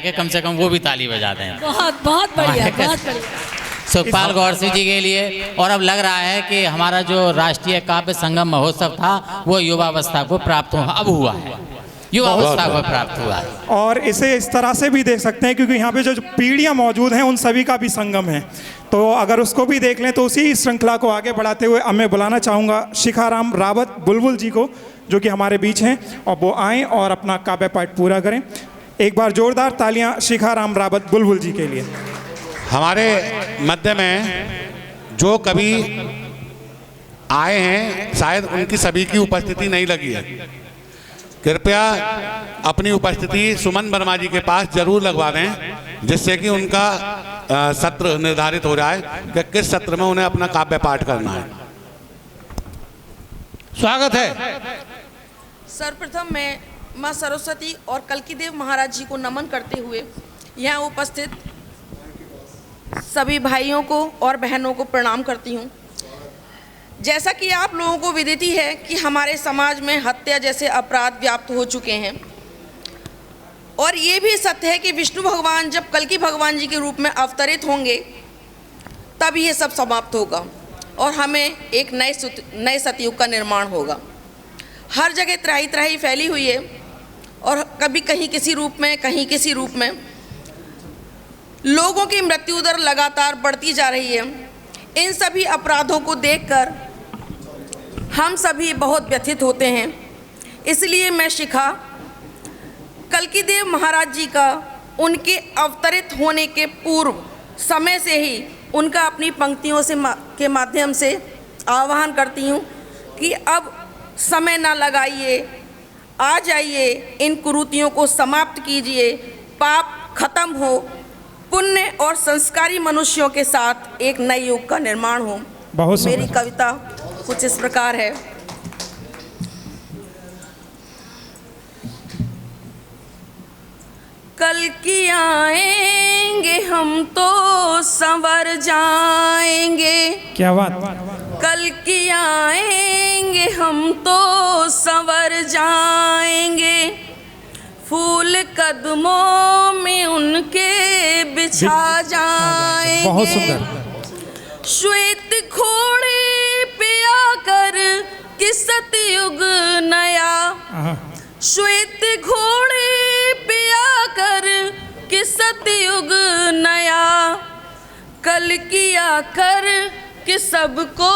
कि कम से कम वो भी ताली बजाते हैं। बहुत बहुत बढ़िया, बहुत बढ़िया। सुखपाल गौरसिंह जी के लिए। और अब लग रहा है कि हमारा जो राष्ट्रीय काव्य संगम महोत्सव था वो युवावस्था को प्राप्त हुआ है, युवावस्था को प्राप्त हुआ है। और इसे इस तरह से भी देख सकते हैं क्योंकि यहाँ पे जो पीढ़ियाँ मौजूद हैं उन सभी का भी संगम है, तो अगर उसको भी देख लें तो उसी श्रृंखला को आगे बढ़ाते हुए अब मैं बुलाना चाहूँगा शिखाराम रावत बुलबुल जी को, जो कि हमारे बीच हैं, और वो आएँ और अपना काव्य पाठ पूरा करें। एक बार जोरदार तालियां शिखाराम रावत बुलबुल जी के लिए। हमारे मध्य में जो कवि आए हैं शायद उनकी सभी की उपस्थिति नहीं लगी है, कृपया अपनी उपस्थिति सुमन वर्मा जी के पास जरूर लगवा दें जिससे कि उनका सत्र निर्धारित हो जाए कि किस सत्र में उन्हें अपना काव्य पाठ करना है। स्वागत है। सर्वप्रथम मैं माँ सरस्वती और कल्कीदेव महाराज जी को नमन करते हुए यहाँ उपस्थित सभी भाइयों को और बहनों को प्रणाम करती हूँ। जैसा कि आप लोगों को विदित ही है कि हमारे समाज में हत्या जैसे अपराध व्याप्त हो चुके हैं, और ये भी सत्य है कि विष्णु भगवान जब कल्की भगवान जी के रूप में अवतरित होंगे तब ये सब समाप्त होगा और हमें एक नए सतयुग का निर्माण होगा। हर जगह त्राही त्राही फैली हुई है और कभी कहीं किसी रूप में कहीं किसी रूप में लोगों की मृत्यु दर लगातार बढ़ती जा रही है। इन सभी अपराधों को देखकर हम सभी बहुत व्यथित होते हैं। इसलिए मैं शिखा कल्कीदेव महाराज जी का उनके अवतरित होने के पूर्व समय से ही उनका अपनी पंक्तियों से के माध्यम से आह्वान करती हूँ कि अब समय ना लगाइए, आ जाइए, इन कुरीतियों को समाप्त कीजिए, पाप खत्म हो, पुण्य और संस्कारी मनुष्यों के साथ एक नए युग का निर्माण हो। मेरी कविता कुछ इस प्रकार है। कल की आएंगे हम तो संवर जाएंगे, क्या बात। कल की आएंगे हम तो संवर जाएंगे, फूल कदमों में उनके बिछा जाएंगे। बहुत सुंदर। श्वेत घोड़े पे आकर कि सतयुग नया, श्वेत घोड़े पे आकर कि सतयुग नया, कल की आकर कि सबको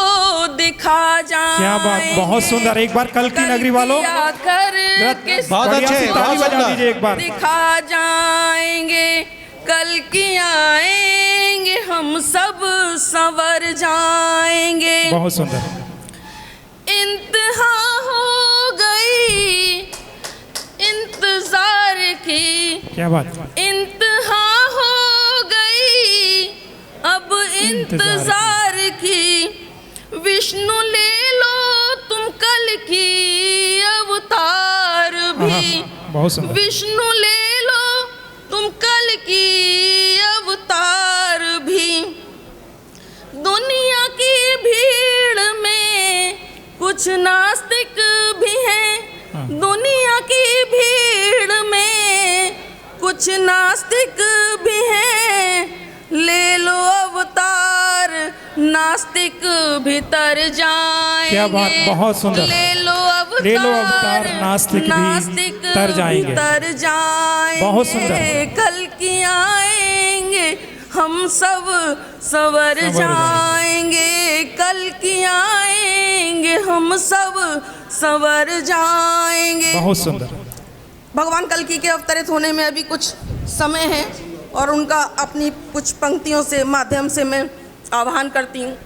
दिखा जाए। क्या बात, बहुत सुंदर। एक बार कल की नगरी वालों बहुत अच्छे, ताली बजा दीजिए एक बार। दिखा जाएंगे, कल की आएंगे हम सब संवर जाएंगे। बहुत सुंदर। इंतहा हो गई इंतजार की, क्या बात। इंतहा हो गई अब इंतजार की, विष्णु ले लो तुम कल की अवतार भी, बहुत सुंदर। विष्णु ले लो तुम कल की अवतार भी, दुनिया की भीड़ में कुछ नास्तिक भी हैं, दुनिया की भीड़ में कुछ नास्तिक भी हैं, ले लो अवतार नास्तिक भीतर जाएंगे। क्या बात, बहुत सुंदर। ले लो अवतार नास्तिक तर जाएंगे। भीतर जाएंगे। बहुत सुंदर। कल की आएंगे हम सब संवर जाएंगे, कल की आएंगे हम सब संवर जाएंगे। बहुत सुंदर। भगवान कल्की के अवतरित होने में अभी कुछ समय है और उनका अपनी कुछ पंक्तियों से माध्यम से मैं आह्वान करती हूँ।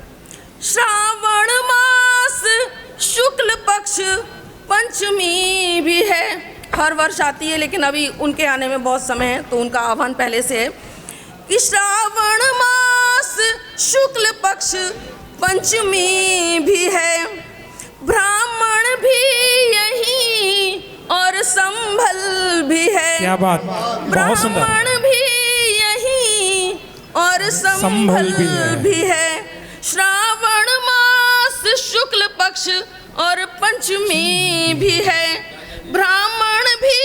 श्रावण मास शुक्ल पक्ष पंचमी भी है, हर वर्ष आती है लेकिन अभी उनके आने में बहुत समय है तो उनका आह्वान पहले से है कि श्रावण मास शुक्ल पक्ष पंचमी भी है, ब्राह्मण भी यही और संभल भी है। क्या बात, बहुत सुंदर। ब्राह्मण भी यही और संभल भी है, श्रावण मास शुक्ल पक्ष और पंचमी भी है, ब्राह्मण भी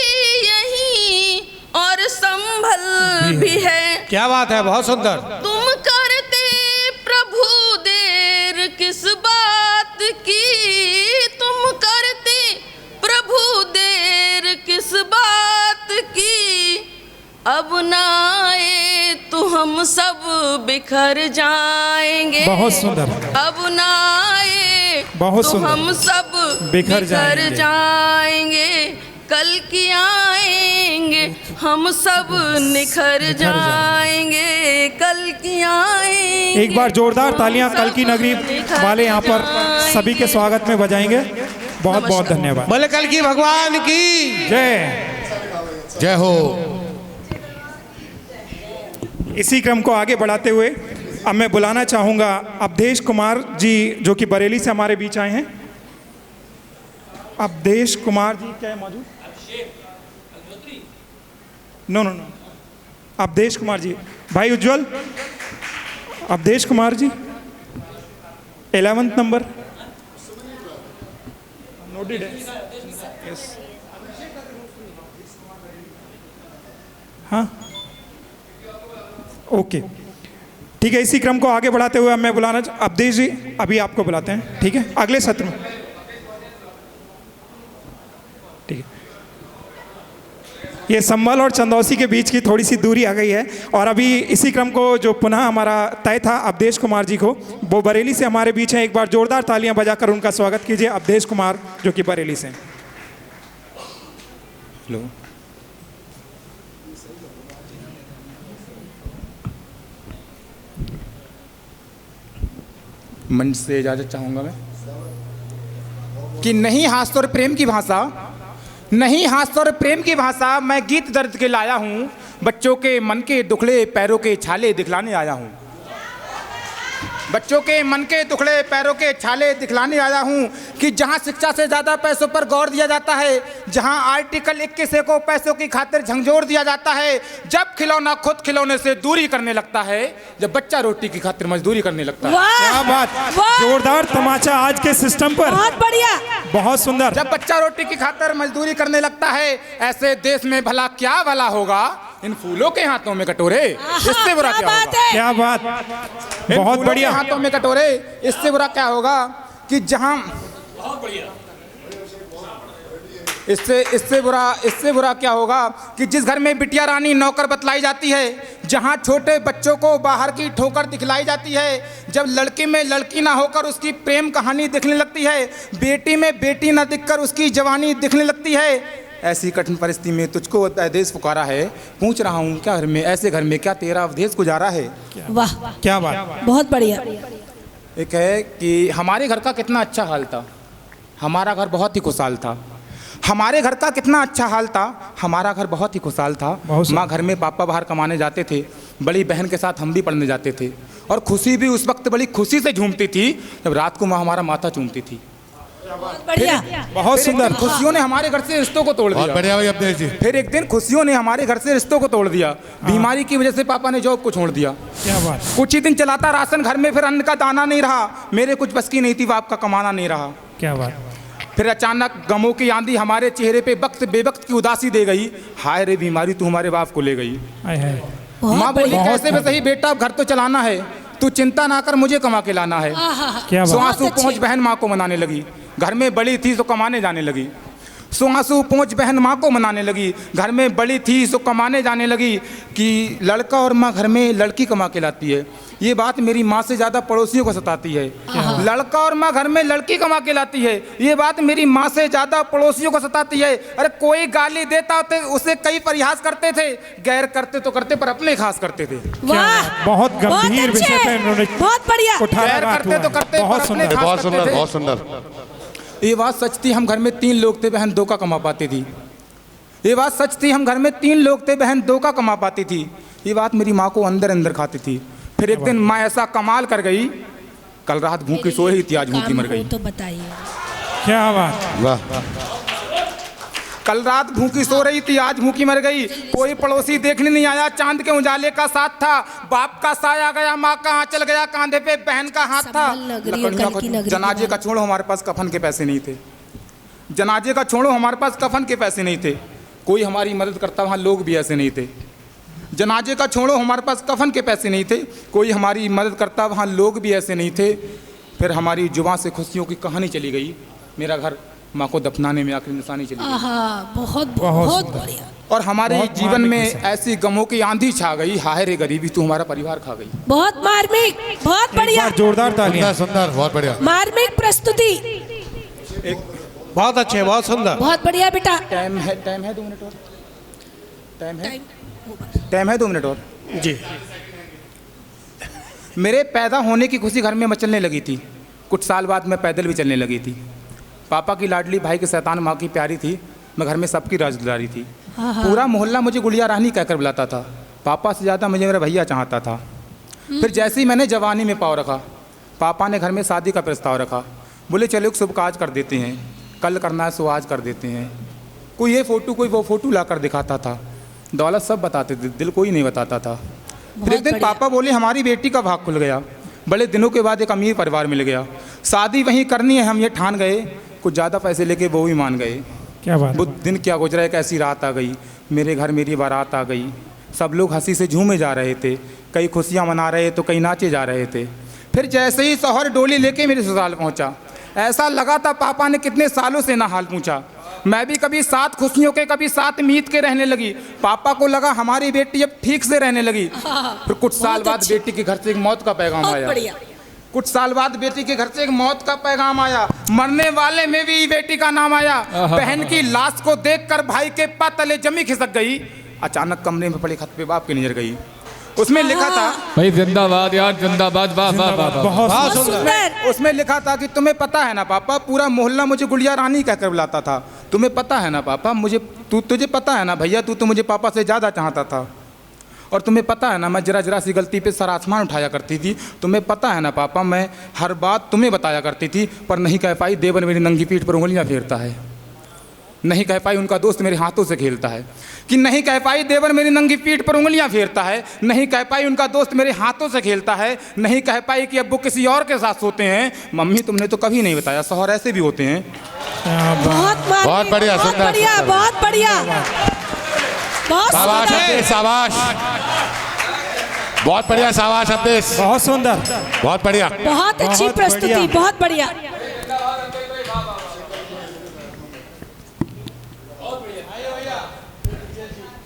यही और संभल फल भी है। क्या बात है, बहुत सुंदर। तुम करते प्रभु देर किस बात की, तुम करते प्रभु देर किस बात की, अब ना आए तो हम सब बिखर जाएंगे। बहुत सुंदर। अब ना आए बहुत तो सुंदर। हम सब बिखर बिखर जाएंगे। कल की आएंगे हम सब निखर जाएंगे। कल की आएंगे। एक बार जोरदार तालियां कल की नगरी वाले यहाँ पर सभी के स्वागत में बजाएंगे। बहुत बहुत धन्यवाद। बोले कल की भगवान की जय। जय हो। इसी क्रम को आगे बढ़ाते हुए अब मैं बुलाना चाहूँगा अवधेश कुमार जी, जो कि बरेली से हमारे बीच आए हैं। अवधेश कुमार जी क्या है मौजूद? No no no, Awadhesh Kumar ji. भाई Ujjwal, Awadhesh Kumar ji 11th number noted है। यस, हाँ, ओके, ठीक है। इसी क्रम को आगे बढ़ाते हुए मैं बुलाना अवधेश जी, अभी आपको बुलाते हैं, ठीक है, अगले सत्र में, ठीक है। ये संभल और चंदौसी के बीच की थोड़ी सी दूरी आ गई है और अभी इसी क्रम को जो पुनः हमारा तय था अवधेश कुमार जी को, वो बरेली से हमारे बीच हैं। एक बार जोरदार तालियां बजाकर उनका स्वागत कीजिए, अवधेश कुमार जो कि बरेली से। हेलो, मंच से इजाज़त चाहूँगा मैं कि नहीं हास्य और प्रेम की भाषा, नहीं हास्य और प्रेम की भाषा, मैं गीत दर्द के लाया हूँ, बच्चों के मन के दुखड़े पैरों के छाले दिखलाने आया हूँ। बच्चों के मन के दुखड़े पैरों के छाले दिखलाने आया हूँ कि जहाँ शिक्षा से ज़्यादा पैसों पर गौर दिया जाता है, जहाँ आर्टिकल 21 को पैसों की खातिर झंझोर दिया जाता है, जब खिलौना खुद खिलौने से दूरी करने लगता है, जब बच्चा रोटी की खातिर मजदूरी करने लगता है। क्या बात, जोरदार तमाचा आज के सिस्टम पर, बहुत बढ़िया, बहुत सुंदर। जब बच्चा रोटी की खातिर मजदूरी करने लगता है, ऐसे देश में भला क्या भला होगा, इन फूलों के हाथों में कटोरे, इससे बुरा क्या होगा। क्या बात, इन बहुत फूलों बढ़िया। के हाथों में कटोरे, इससे बुरा क्या होगा कि जहां इससे बुरा क्या होगा कि जिस घर में बिटिया रानी नौकर बतलाई जाती है, जहां छोटे बच्चों को बाहर की ठोकर दिखलाई जाती है, जब लड़की में लड़की ना होकर उसकी प्रेम कहानी दिखने लगती है, बेटी में बेटी ना दिखकर उसकी जवानी दिखने लगती है, ऐसी कठिन परिस्थिति में तुझको अवधेश पुकारा है, पूछ रहा हूँ क्या घर में, ऐसे घर में क्या तेरा अवधेश गुजारा है। वाह, क्या बात, बहुत बढ़िया। एक है कि हमारे घर का कितना अच्छा हाल था, हमारा घर बहुत ही खुशहाल था। हमारे घर का कितना अच्छा हाल था, हमारा घर बहुत ही खुशहाल था। माँ घर में, पापा बाहर कमाने जाते थे, बड़ी बहन के साथ हम भी पढ़ने जाते थे, और खुशी भी उस वक्त बड़ी खुशी से झूमती थी जब रात को माँ हमारा माथा चूमती थी। बहुत बढ़िया, बहुत सुंदर। खुशियों ने हमारे घर से रिश्तों को तोड़ दिया। बढ़िया भाई अवधेश जी। फिर एक दिन खुशियों ने हमारे घर से रिश्तों को तोड़ दिया। बीमारी की वजह से पापा ने जॉब को छोड़ दिया। क्या बात, कुछ ही दिन चलाता राशन घर में, फिर अन्न का दाना नहीं रहा, मेरे कुछ बस की नहीं थी, बाप का कमाना नहीं रहा। क्या बात, फिर अचानक गमों की आंधी हमारे चेहरे पे वक्त बेवक्त की उदासी दे गई। हाय रे बीमारी, तू हमारे बाप को ले गई। आय हाय। माँ बोली कैसे भी सही बेटा, अब घर तो चलाना है, तू चिंता ना कर, मुझे कमा के लाना है। क्या सो बात, आंसू पहुँच बहन माँ को मनाने लगी, घर में बड़ी थी तो कमाने जाने लगी। सो आंसू पहुँच बहन माँ को मनाने लगी, घर में बड़ी थी सो कमाने जाने लगी कि लड़का और माँ घर में लड़की कमा के लाती है। ये बात मेरी माँ से ज़्यादा पड़ोसियों को सताती है। लड़का और माँ घर में लड़की कमा के लाती है, ये बात मेरी माँ से ज़्यादा पड़ोसियों को सताती है। अरे कोई गाली देता तो उसे कई परिहास करते थे, गैर करते तो करते पर अपने खास करते थे। वाह, बहुत गंभीर बहुत विषय अच्छे, पे इन्होंने बहुत बढ़िया। उठा गैर लगा करते तो करते बहुत पर अपने सुंदर, खास बहुत करते सुंदर, थे। बहुत सुंदर। ये बात सच थी, हम घर में 3 लोग थे, बहन 2 का कमा पाती थी। ये बात सच थी, हम घर में 3 लोग थे, बहन 2 का कमा पाती थी। ये बात मेरी माँ को अंदर अंदर खाती थी। फिर एक दिन माँ ऐसा कमाल कर गई, कल रात भूखी सो रही थी, आज भूखी मर गई। तो बताइए, क्या बात, वाह, कल रात भूखी सो रही थी, आज भूखी मर गई। कोई पड़ोसी देखने नहीं आया, चांद के उजाले का साथ था, बाप का साया गया, माँ का आंचल गया, कांधे पे बहन का हाथ था। जनाजे का छोड़ो, हमारे पास कफन के पैसे नहीं थे। जनाजे का छोड़ो, हमारे पास कफन के पैसे नहीं थे। कोई हमारी मदद करता, वहाँ लोग भी ऐसे नहीं थे। जनाजे का छोड़ो, हमारे पास कफन के पैसे नहीं थे, कोई हमारी मदद करता, वहाँ लोग भी ऐसे नहीं थे। फिर हमारी जुबान से खुशियों की कहानी चली गई। मेरा घर माँ को दफनाने में आखिरी निशानी चली गई। आहा, बहुत बहुत बढ़िया। और हमारे बहुत जीवन मार्मिक में विषय। ऐसी गमों की आंधी छा गई, हाय रे गरीबी तू हमारा परिवार खा गई। बहुत मार्मिक, बहुत एक बढ़िया, बार जोरदार तालियां। सुंदर सुंदर, बहुत बढ़िया। मार्मिक प्रस्तुति, बहुत अच्छे, बहुत सुंदर। बहुत बढ़िया बेटा। टाइम है 2 मिनट और, टाइम है 2 मिनट और। जी। मेरे पैदा होने की खुशी घर में मचलने लगी थी। कुछ साल बाद मैं पैदल भी चलने लगी थी। पापा की लाडली, भाई की शैतान, माँ की प्यारी थी। मैं घर में सबकी राजदुलारी थी। पूरा मोहल्ला मुझे गुड़िया रानी कहकर बुलाता था। पापा से ज़्यादा मुझे मेरा भैया चाहता था। फिर जैसे ही मैंने जवानी में पाँव रखा, पापा ने घर में शादी का प्रस्ताव रखा। बोले चलो एक शुभ काज कर देते हैं, कल करना है सो आज कर देते हैं। कोई ये फ़ोटो, कोई वो फ़ोटो ला कर दिखाता था। दौलत सब बताते थे, दिल कोई नहीं बताता था। फिर एक दिन पापा बोले हमारी बेटी का भाग खुल गया। बड़े दिनों के बाद एक अमीर परिवार मिल गया, शादी वहीं करनी है। हम ये ठान गए, कुछ ज़्यादा पैसे लेके वो भी मान गए। क्या बात वो दिन क्या गुजरा, एक ऐसी रात आ गई, मेरे घर मेरी बारात आ गई। सब लोग हंसी से झूमे जा रहे थे, कई खुशियाँ मना रहे तो कई नाचे जा रहे थे। फिर जैसे ही शौहर डोली लेके मेरे ससुराल पहुँचा, ऐसा लगा था पापा ने कितने सालों से ना हाल पूछा। मैं भी कभी 7 खुशियों के, कभी 7 मीत के रहने लगी। पापा को लगा हमारी बेटी अब ठीक से रहने लगी। फिर कुछ साल बहुत बाद अच्छी। बेटी के घर से एक मौत का पैगाम बहुत आया। बढ़िया। कुछ साल बाद बेटी के घर से एक मौत का पैगाम आया। मरने वाले में भी बेटी का नाम आया। बहन की लाश को देखकर भाई के पाँव तले जमी खिसक गई। अचानक कमरे में पड़े खत पे बाप की नजर गई। उसमें लिखा था, भाई जिंदाबाद यार, जिंदाबाद, वाह वाह वाह वाह। बहुत बहुत सुंदर। उसमें लिखा था कि तुम्हें पता है ना पापा, पूरा मोहल्ला मुझे गुड़िया रानी कहकर बुलाता था। तुम्हें पता है ना पापा, तुझे पता है ना भैया, तू तो मुझे पापा से ज़्यादा चाहता था। और तुम्हें पता है ना मैं जरा जरा सी गलती पे सर आसमान उठाया करती थी। तुम्हें पता है ना पापा, मैं हर बात तुम्हें बताया करती थी, पर नहीं कह पाई देवर मेरी नंगी पीठ पर उंगलियां फेरता है। नहीं कह पाई उनका दोस्त मेरे हाथों से खेलता है। कि नहीं कह पाई देवर मेरी नंगी पीठ पर उंगलियां फेरता है। नहीं कह पाई उनका दोस्त मेरे हाथों से खेलता है। नहीं कह पाई कि अब वो किसी और के साथ सोते हैं। मम्मी तुमने तो कभी नहीं बताया शौहर ऐसे भी होते हैं। बहुत मार्मिक, बहुत बढ़िया, बहुत सुंदर, बढ़िया, सुंदर। बहुत बढ़िया, बहुत शाबाश सुंदर। अब्देश, शाबाश। बहुत बढ़िया, शाबाश अब्देश, बहुत सुंदर। बहुत बढ़िया। बहुत अच्छी बहुत प्रस्तुति, बढ़िया। बहुत बढ़िया।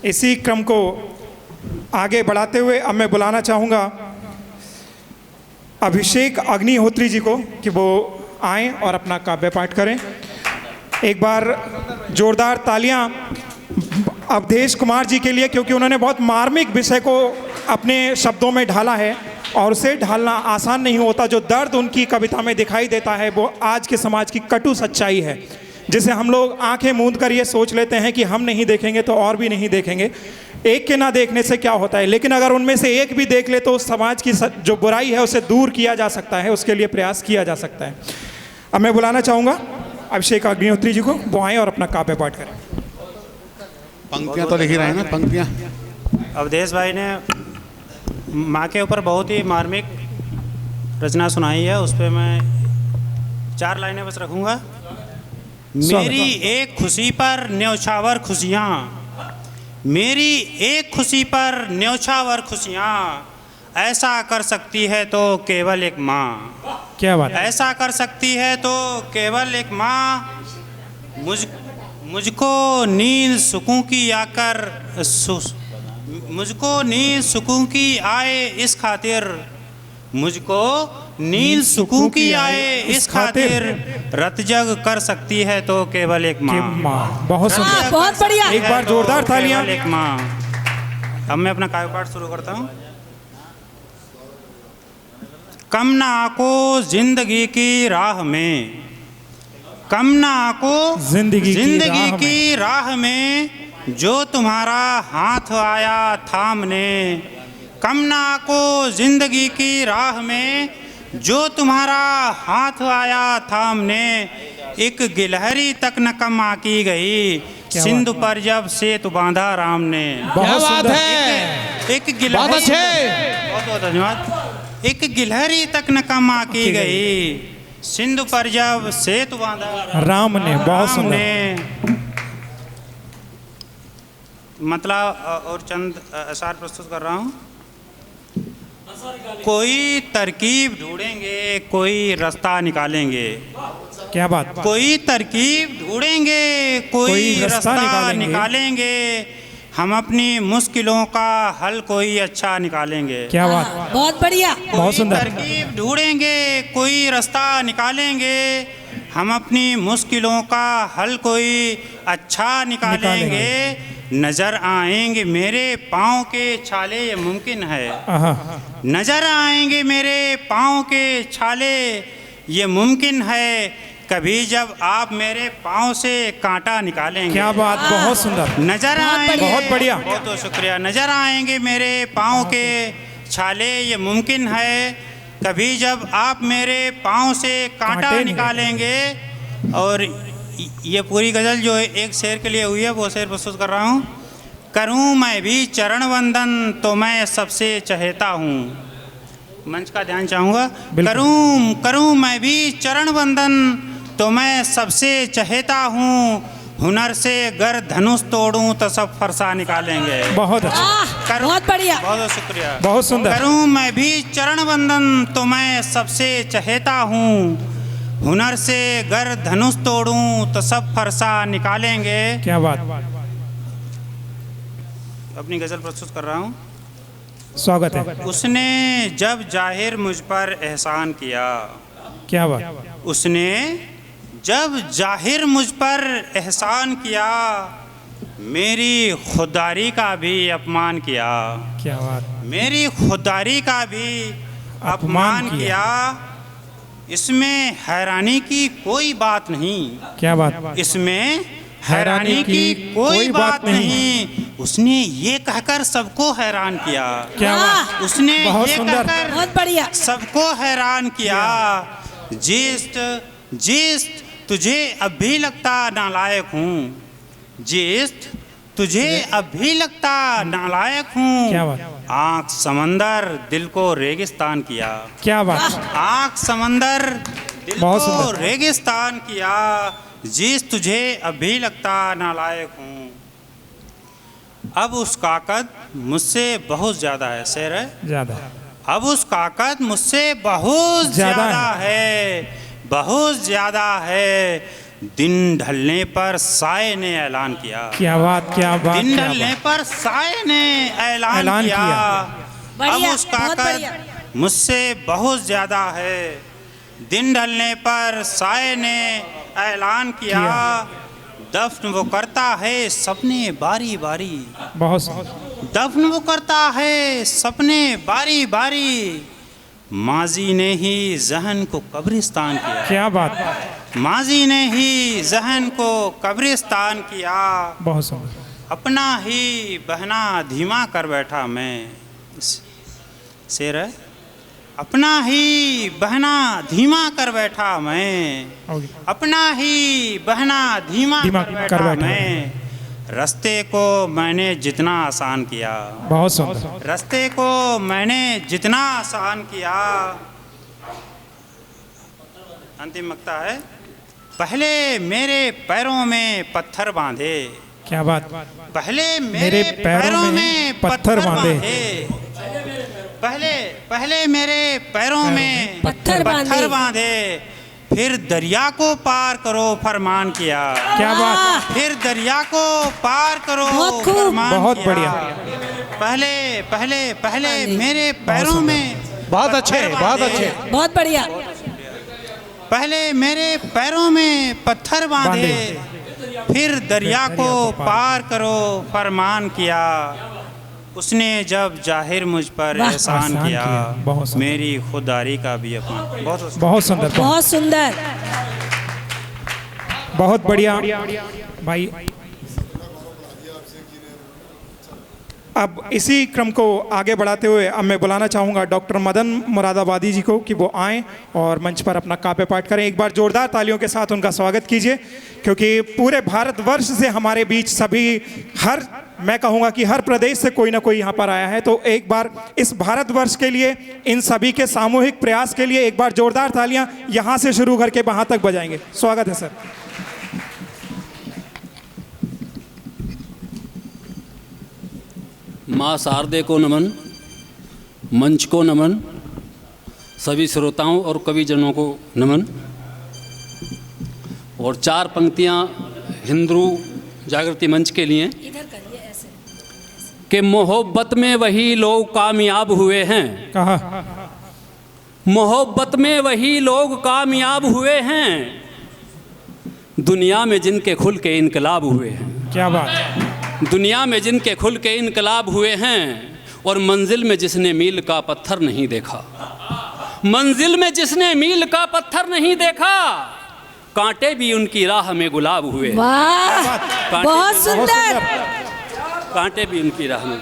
इसी क्रम को आगे बढ़ाते हुए अब मैं बुलाना चाहूँगा अभिषेक अग्निहोत्री जी को कि वो आएं और अपना काव्य पाठ करें। एक बार जोरदार तालियां अवधेश कुमार जी के लिए, क्योंकि उन्होंने बहुत मार्मिक विषय को अपने शब्दों में ढाला है और उसे ढालना आसान नहीं होता। जो दर्द उनकी कविता में दिखाई देता है वो आज के समाज की कटु सच्चाई है, जिसे हम लोग आंखें मूंद कर ये सोच लेते हैं कि हम नहीं देखेंगे तो और भी नहीं देखेंगे। एक के ना देखने से क्या होता है, लेकिन अगर उनमें से एक भी देख ले तो उस समाज की जो बुराई है उसे दूर किया जा सकता है, उसके लिए प्रयास किया जा सकता है। अब मैं बुलाना चाहूँगा अभिषेक अग्निहोत्री जी को, वो आएँ और अपना काव्य पाठ करें। पंक्तियां तो लिख ही रहे हैं ना, पंक्तियां। अवधेश भाई ने माँ के ऊपर बहुत ही मार्मिक रचना सुनाई है। उस पर मैं 4 लाइनें बस रखूँगा। मेरी एक खुशी पर न्यौछावर खुशियाँ, मेरी एक खुशी पर न्यौछावर खुशियाँ, ऐसा कर सकती है तो केवल एक माँ। क्या बात है। ऐसा कर सकती है तो केवल एक माँ। मुझको नींद सुकून की आकर मुझको नींद सुकून की आए इस खातिर, मुझको नींद सुकून की आए इस खातिर, रत जग कर सकती है तो केवल एक माँ। माँ, बहुत सुंदर। हाँ, बहुत बढ़िया। एक बार जोरदार तालियां। केवल एक माँ। अब मैं अपना काव्य पाठ शुरू करता हूँ। कम ना आको जिंदगी की राह में, कम ना आको जिंदगी की राह में, जो तुम्हारा हाथ आया थामने। कम ना आको जिंदगी की राह में, जो तुम्हारा हाथ आया थामने। एक गिलहरी तक न कम आकी गई, सिंधु पर जब सेतु बांधा राम ने। बहुत सुंदर। एक गिलहरी, बहुत बहुत धन्यवाद। एक गिलहरी तक न कम आकी गई, सिंधु पर जब सेतु बांधा राम ने। बहुत राम सुंदर। ने। मतलब और चंद अशार प्रस्तुत कर रहा हूँ। कोई तरकीब ढूंढेंगे, कोई रास्ता निकालेंगे। क्या बात। कोई तरकीब ढूंढेंगे, कोई रास्ता निकालेंगे। हम अपनी मुश्किलों का हल कोई अच्छा निकालेंगे। क्या बात। बहुत बढ़िया। बहुत सुंदर। तरकीब ढूंढेंगे, कोई रास्ता निकालेंगे। हम अपनी मुश्किलों का हल कोई अच्छा निकालेंगे। नजर आएंगे मेरे पाँव के छाले, ये मुमकिन है। नजर आएंगे मेरे पाँव के छाले, ये मुमकिन है। कभी जब आप मेरे पाँव से कांटा निकालेंगे। क्या बात। बहुत सुंदर। नजर आएंगे। बहुत बढ़िया। बहुत बहुत शुक्रिया। नजर आएंगे मेरे पाँव के छाले, ये मुमकिन है। कभी जब आप मेरे पाँव से कांटा निकालेंगे। और ये पूरी गज़ल जो है एक शेर के लिए हुई है, वो शेर प्रस्तुत कर रहा हूँ। करूँ मैं भी चरण वंदन तो मैं सबसे चहेता हूँ। मंच का ध्यान चाहूँगा। करूँ मैं भी चरण वंदन तो मैं सबसे चहेता हूँ। हुनर से गर धनुष तोड़ूं तो सब फरसा निकालेंगे। बहुत अच्छा। बहुत बढ़िया। बहुत शुक्रिया। बहुत सुंदर। करूँ मैं भी चरण वंदन तो मैं सबसे चहेता हूँ। हुनर से गर धनुष तोड़ूं तो सब फरसा निकालेंगे। क्या बात। अपनी गजल प्रस्तुत कर रहा हूँ। स्वागत है। उसने जब जाहिर मुझ पर एहसान किया। क्या बात। उसने जब जाहिर मुझ पर एहसान किया, मेरी खुदारी का भी अपमान किया। क्या बात। मेरी खुदारी का भी अपमान किया। इसमें हैरानी की कोई बात नहीं। क्या बात। इसमें हैरानी की कोई बात नहीं। उसने ये कहकर सबको हैरान किया। क्या बात। उसने ये कहकर बहुत बढ़िया सबको हैरान किया। जिस्त तुझे अब भी लगता नालायक हूँ। जिस्त तुझे अब भी लगता नालायक हूँ। क्या बात। आँख समंदर दिल को रेगिस्तान किया। क्या बात। आँख समंदर दिल बहुत को सुंदर। रेगिस्तान किया। जिस तुझे अब भी लगता नालायक हूँ। अब उसका कद मुझसे बहुत ज़्यादा है। शेर है। ज़्यादा। अब उसका कद मुझसे बहुत ज़्यादा है। बहुत ज़्यादा है। दिन ढलने पर साए ने ऐलान किया। क्या बात। क्या बात। दिन ढलने पर साए ने ऐलान किया। अब उसका कद मुझसे बहुत ज़्यादा है। दिन ढलने पर साए ने ऐलान किया। दफन वो करता है सपने बारी बारी। बहुत। दफन वो करता है सपने बारी बारी। माजी ने ही जहन को कब्रिस्तान किया। क्या बात। माजी ने ही जहन को कब्रिस्तान किया। बहुत सुंदर। अपना ही बहना धीमा कर बैठा मैं। शेर है। अपना ही बहना धीमा कर बैठा मैं। अपना ही बहना धीमा कर बैठा मैं। रास्ते को मैंने जितना आसान किया। बहुत सुंदर। रास्ते को मैंने जितना आसान किया। अंतिम मक्ता है। पहले मेरे पैरों में पत्थर बांधे। क्या बात। पहले मेरे पैरों में पत्थर बांधे। पहले मेरे पैरों में पत्थर बांधे। फिर दरिया को पार करो फरमान किया। क्या बात। फिर दरिया को पार करो फरमान बहुत किया। बढ़िया। पहले मेरे पैरों में बहुत अच्छे। बहुत अच्छे। बहुत बढ़िया। पहले मेरे पैरों में पत्थर बांधे। फिर दरिया को पार करो फरमान किया। उसने जब जाहिर मुझ पर एहसान किया। मेरी खुदारी का भी अपमान। बहुत सुंदर। बहुत सुंदर। बहुत बढ़िया भाई। अब इसी क्रम को आगे बढ़ाते हुए अब मैं बुलाना चाहूँगा डॉक्टर मदन मुरादाबादी जी को कि वो आएँ और मंच पर अपना काव्य पाठ करें। एक बार जोरदार तालियों के साथ उनका स्वागत कीजिए, क्योंकि पूरे भारतवर्ष से हमारे बीच सभी मैं कहूँगा कि हर प्रदेश से कोई ना कोई यहाँ पर आया है। तो एक बार इस भारतवर्ष के लिए, इन सभी के सामूहिक प्रयास के लिए एक बार जोरदार तालियाँ यहाँ से शुरू करके वहाँ तक बजाएंगे। स्वागत है सर। माँ शारदे को नमन, मंच को नमन, सभी श्रोताओं और कविजनों को नमन। और 4 पंक्तियाँ हिंदू जागृति मंच के लिए कि मोहब्बत में वही लोग कामयाब हुए हैं, कहा मोहब्बत में वही लोग कामयाब हुए हैं, दुनिया में जिनके खुल के इनकलाब हुए हैं। क्या बात, दुनिया में जिनके खुल के इनकलाब हुए हैं, और मंजिल में जिसने मील का पत्थर नहीं देखा, मंजिल में जिसने मील का पत्थर नहीं देखा, कांटे भी उनकी राह में गुलाब हुए। वाह, बहुत सुंदर। कांटे भी उनकी राह में।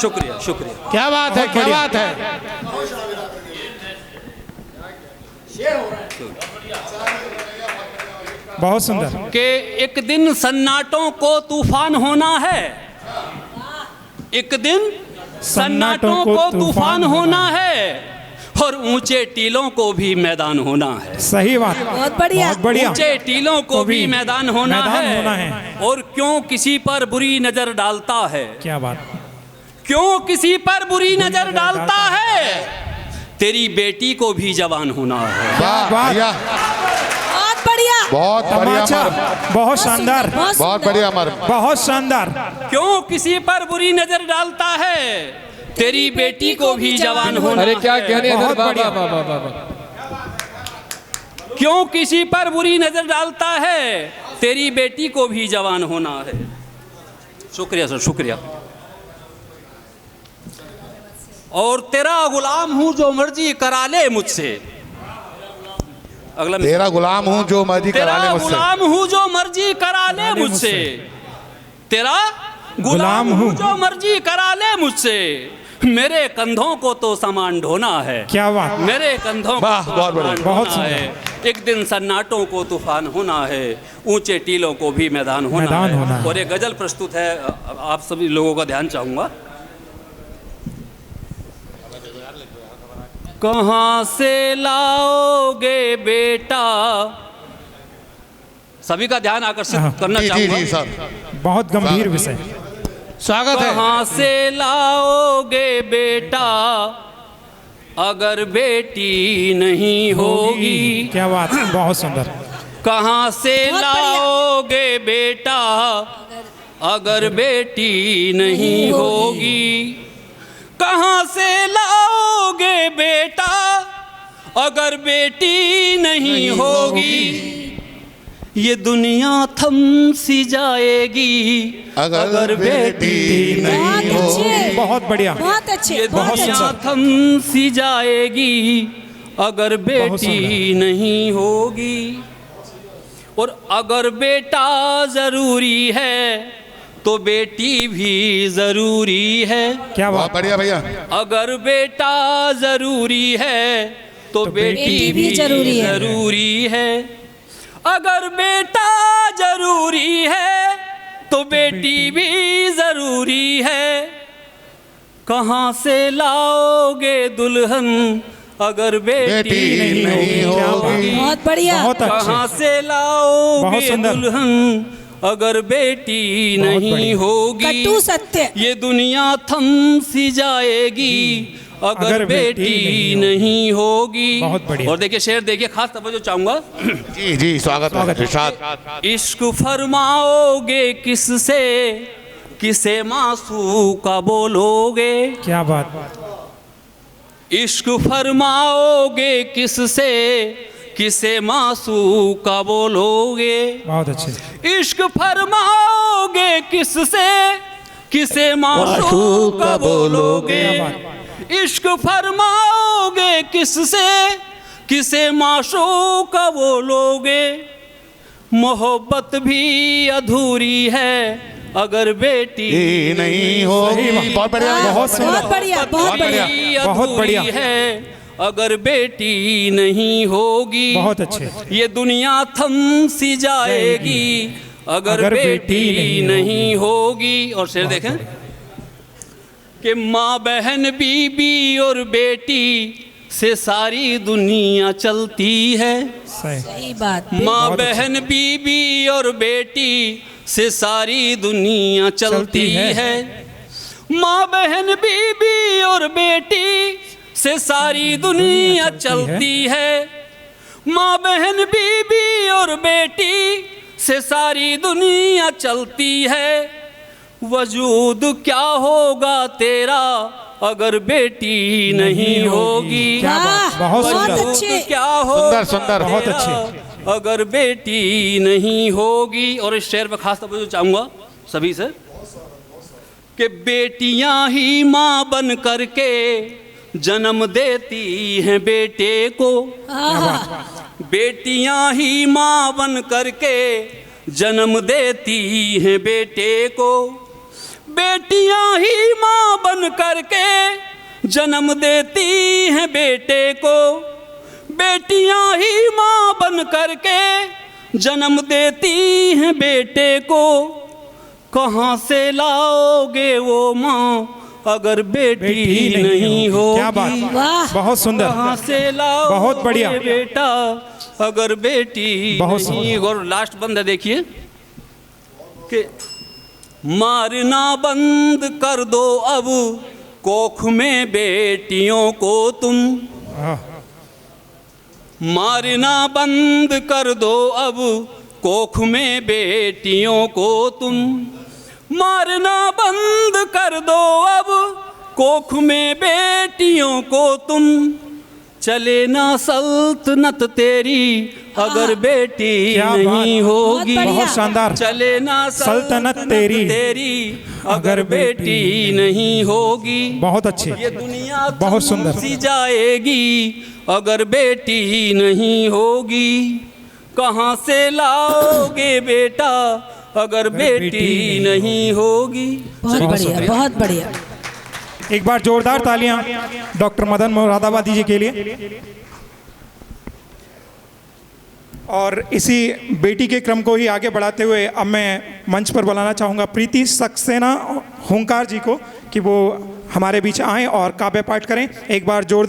शुक्रिया शुक्रिया। क्या बात है, क्या बात है। बहुत सुंदर। कि एक दिन सन्नाटों को तूफान होना है, एक दिन सन्नाटों को तूफान होना है, और ऊंचे टीलों को भी मैदान होना है। सही बात, बहुत बढ़िया, बहुत बढ़िया। ऊंचे टीलों को भी मैदान होना है। और क्यों किसी पर बुरी नजर डालता है, क्या बात, क्यों किसी पर बुरी नजर डालता है, तेरी बेटी को भी जवान होना है। वाह भैया, बहुत बढ़िया, बहुत बढ़िया तमाचा, अमर, बहुत शानदार, बहुत बढ़िया अमर, बहुत शानदार। क्यों किसी पर बुरी नजर डालता है, तेरी बेटी को भी जवान होना। अरे क्या कहने हैं, बहुत वाह बढ़िया। वाह वाह वाह वाह। क्यों किसी पर बुरी नजर डालता है, तेरी बेटी को भी जवान होना है। शुक्रिया सर, शुक्रिया। और तेरा गुलाम हूं जो मर्जी करा ले मुझसे। अगला, तेरा गुलाम हूं जो मर्जी करा ले तेरा मुझसे, गुलाम हूं जो मर्जी करा ले मुझसे, तेरा गुलाम हूं जो मर्जी करा ले मुझसे, मेरे कंधों को तो सामान ढोना है। क्या बात, मेरे कंधों को वाह, तो बहुत बढ़िया, सामान बहुत ढोना है। एक दिन सन्नाटों को तूफान होना है, ऊंचे टीलों को भी मैदान होना है। और एक गजल प्रस्तुत है, आप सभी लोगों का ध्यान चाहूंगा। कहाँ से लाओगे बेटा, सभी का ध्यान आकर्षित करना जी जी चाहूंगा। जी सर, बहुत गंभीर विषय। स्वागत है। कहाँ से लाओगे बेटा, अगर बेटी नहीं होगी। क्या बात, बहुत सुंदर। कहाँ से लाओगे बेटा, अगर बेटी नहीं होगी। कहाँ से लाओगे बेटा, अगर बेटी नहीं होगी। ये दुनिया थम सी जाएगी, अगर बेटी नहीं होगी। बहुत बढ़िया, बहुत अच्छे, ये बहुत दुनिया अच्छे। थम सी जाएगी, अगर बेटी नहीं होगी। और अगर बेटा जरूरी है, तो बेटी भी जरूरी है। क्या बात, बढ़िया भैया। अगर बेटा जरूरी है, तो बेटी भी जरूरी है। अगर बेटा जरूरी है, तो बेटी भी जरूरी है। कहाँ से लाओगे दुल्हन, अगर बेटी नहीं होगी। बहुत बढ़िया, बहुत अच्छे, कहाँ से लाओगे दुल्हन, अगर बेटी नहीं होगी। कटु सत्य। ये दुनिया थम सी जाएगी, अगर बेटी नहीं होगी। बहुत बढ़िया। और देखिए शेर, देखिए खास तवज्जो चाहूंगा। जी जी स्वागत है इरशाद। इश्क फरमाओगे किससे, किसे मासू का बोलोगे। क्या बात, इश्क फरमाओगे किससे, किसे मासू का बोलोगे। बहुत अच्छे। इश्क फरमाओगे किससे, किसे मासू का बोलोगे। इश्क फरमाओगे किससे, किसे माशू का बोलोगे। मोहब्बत भी अधूरी है, अगर बेटी नहीं होगी। बहुत बढ़िया, बहुत सुंदर, बहुत बढ़िया, बहुत बढ़िया, बहुत बढ़िया है, अगर बेटी नहीं होगी। बहुत अच्छे। ये दुनिया थम सी जाएगी, अगर बेटी नहीं होगी। और शेर देखें कि माँ बहन बीबी और बेटी से सारी दुनिया चलती है। सही बात। माँ बहन बीबी और बेटी से सारी दुनिया चलती है। माँ बहन बीबी और बेटी से सारी दुनिया चलती है। माँ बहन बीबी और बेटी से सारी दुनिया चलती है। वजूद क्या होगा तेरा अगर बेटी नहीं होगी। क्या बात, बहुत बहुत सुंदर। अच्छे। क्या होगा सुंदर, बहुत तेरा अच्छे। अगर बेटी नहीं होगी। और इस शेर पर खास तौर पर चाहूँगा सभी से कि बेटियां ही माँ बन करके जन्म देती हैं बेटे को। बेटियां ही माँ बन करके जन्म देती हैं बेटे को। बेटियां ही माँ बन करके जन्म देती हैं बेटे को। बेटियां ही माँ बन करके जन्म देती हैं बेटे को। कहाँ से लाओगे वो माँ अगर बेटी नहीं होगी। क्या बात, वाह। बहुत सुंदर। कहाँ से लाओगे बहुत बढ़िया। बेटा अगर बेटी बहुत नहीं। और लास्ट बंद है देखिए कि मारना बंद कर दो अब कोख में बेटियों को तुम। मारना बंद कर दो अब कोख में बेटियों को तुम। मारना बंद कर दो अब कोख में बेटियों को तुम। चले ना सल्तनत तेरी अगर बेटी क्या बात। नहीं होगी। बहुत शानदार। चले ना सल्तनत तेरी अगर बेटी नहीं होगी। बहुत अच्छे। ये दुनिया बहुत सुंदर। सी जाएगी अगर बेटी नहीं होगी। कहाँ से लाओगे बेटा अगर बेटी नहीं होगी। बहुत बढ़िया, बहुत बढ़िया। एक बार जोरदार तालियां डॉक्टर मदन मुरादाबादी जी के लिए। और इसी बेटी के क्रम को ही आगे बढ़ाते हुए अब मैं मंच पर बुलाना चाहूँगा प्रीति सक्सेना हुंकार जी को कि वो हमारे बीच आएं और काव्य पाठ करें। एक बार जोरदार